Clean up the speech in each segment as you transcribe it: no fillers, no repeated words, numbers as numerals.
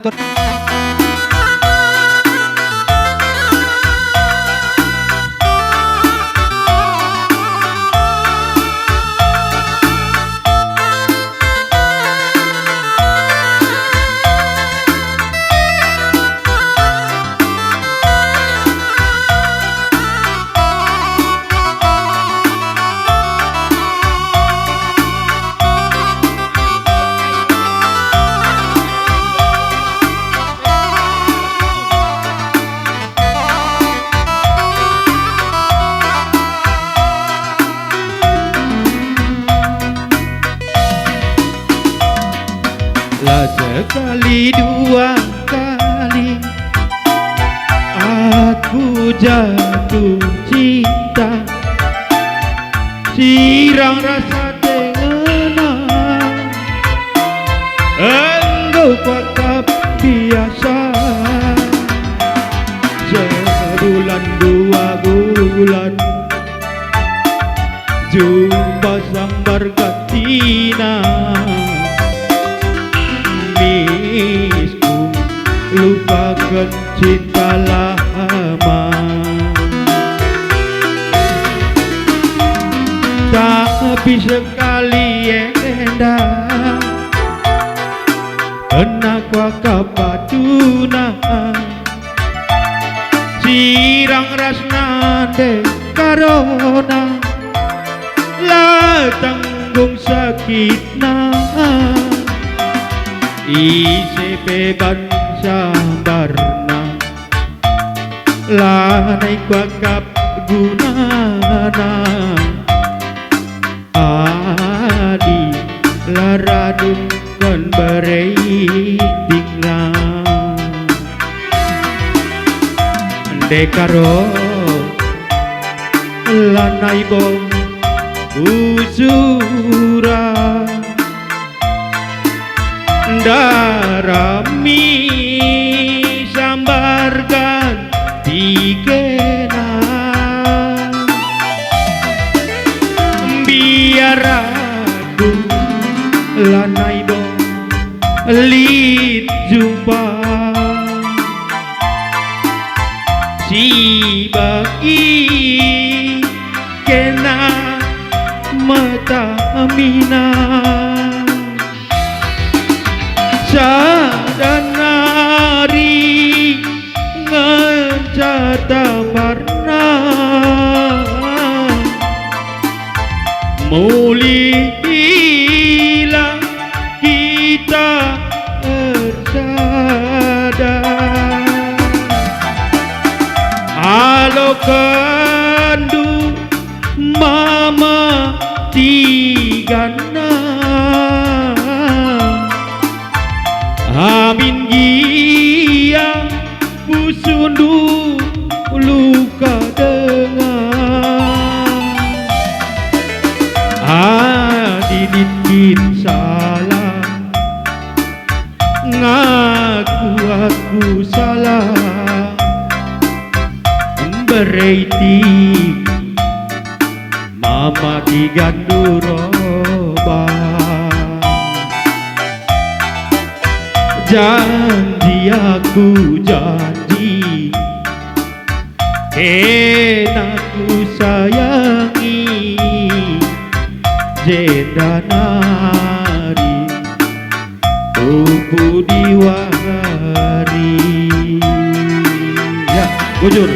Lah sekali dua kali aku jatuh cinta, sirang rasa tengenang engkau pakap biasa. Sebulan dua bulan jumpa sambar katina, misku lupakan cinta lama. Tapi sekali endah kena kuaka patuna, sirang rasna de karona la tanggung sakitna. Isi beban sambarna lanai kuakap gunana, adi laradun kon bereitingna dekaro lanai bom usura darami sambarkan tikena, biar aku lanai dong lit jumpa si bagi kena mata mina. Sadanari ngecata warna mulilah kita bersada. Halo kandu mama tigana, amin gia pusundu luka dengar, adinikin salah ngaku aku salah berarti mama digandu roba. Janji aku janji aku sayangi jenda nari tubuh diwari. Ya, bujur.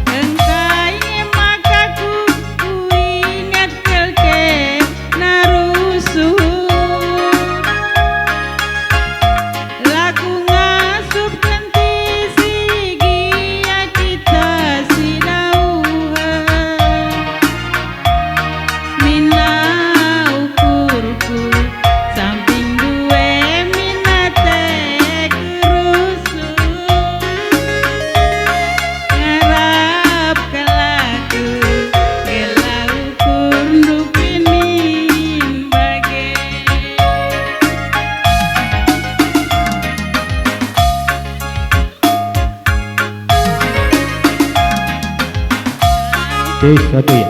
Engkai maka satu ya.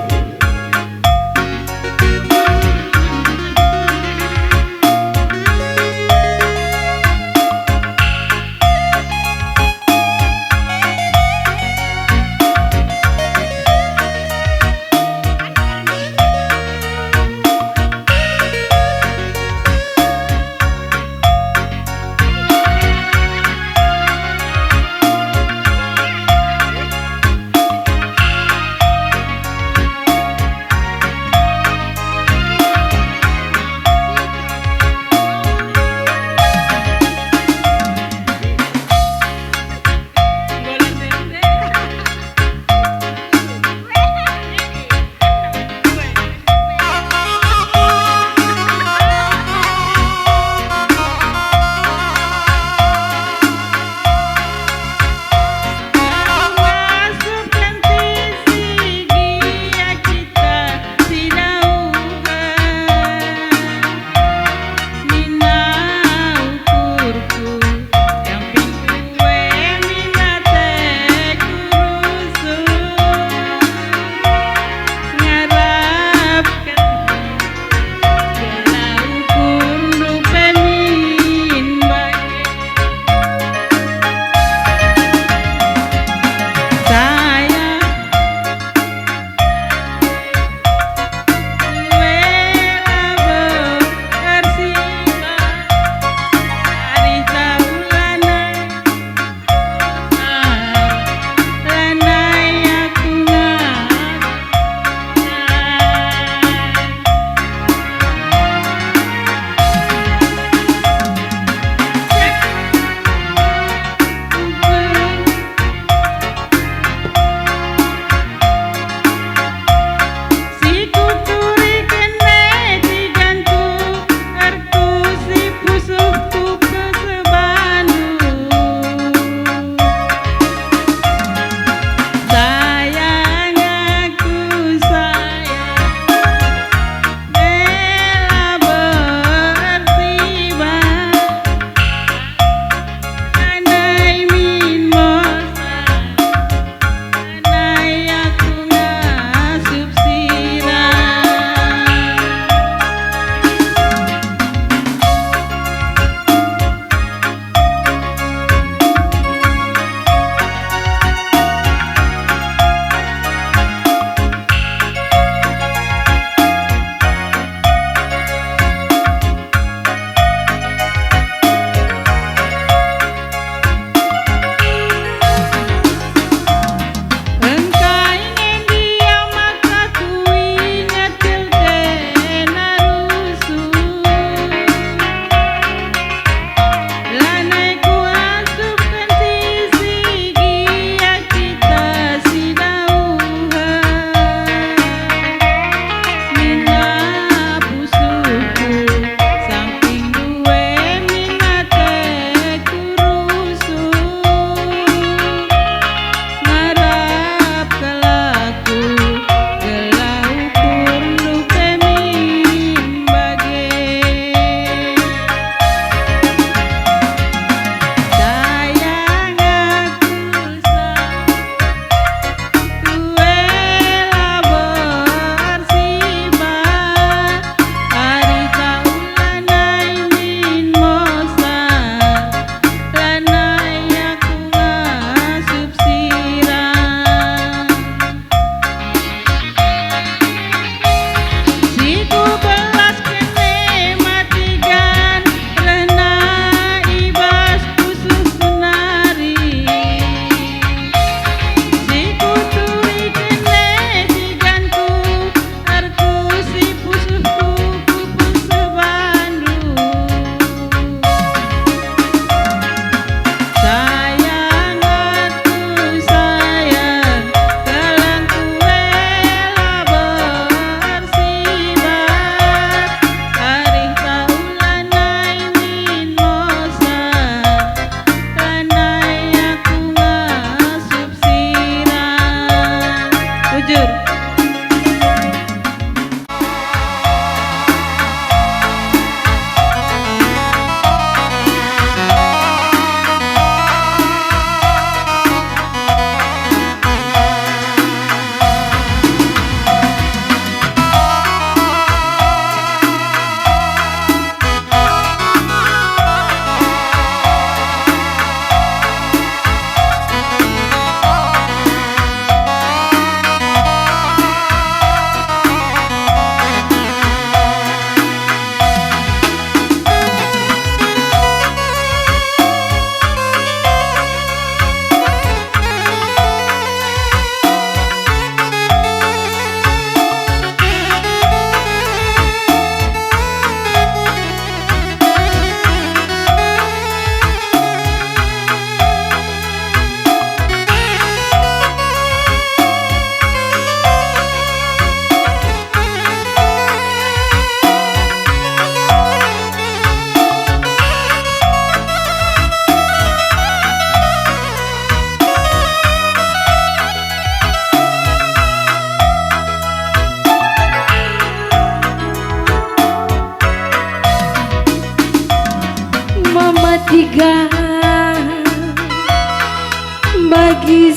bagi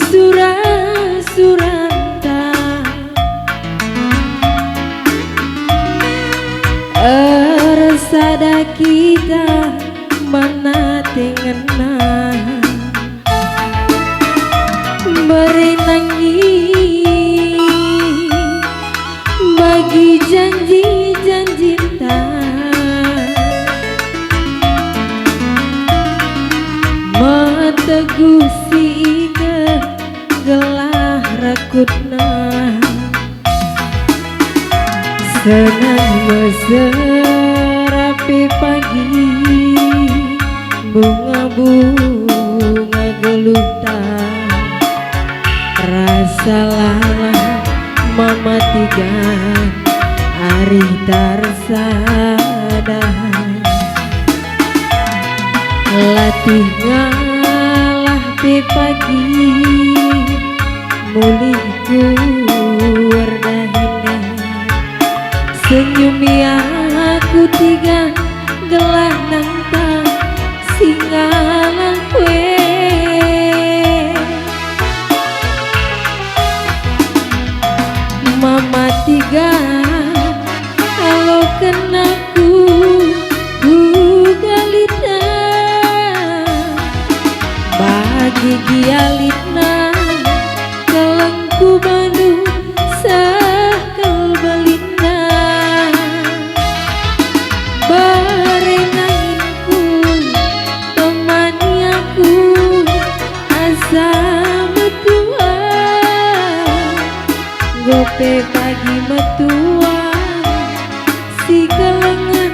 suranta ersada kita mana tengena berenangi bagi janji-janji tegusi ide gelah rakutna senang meserapi pagi bunga-bunga gelutang rasa lalah mama tiga hari tarsadai latih pagi mulihku wardahina senyumi aku tiga gelah nangta singalan kue mama tiga kalau kenaku galita gigi alitna kelengku bandu sakal balina berenanginku temani aku asa metua gope pagi metua si kelengan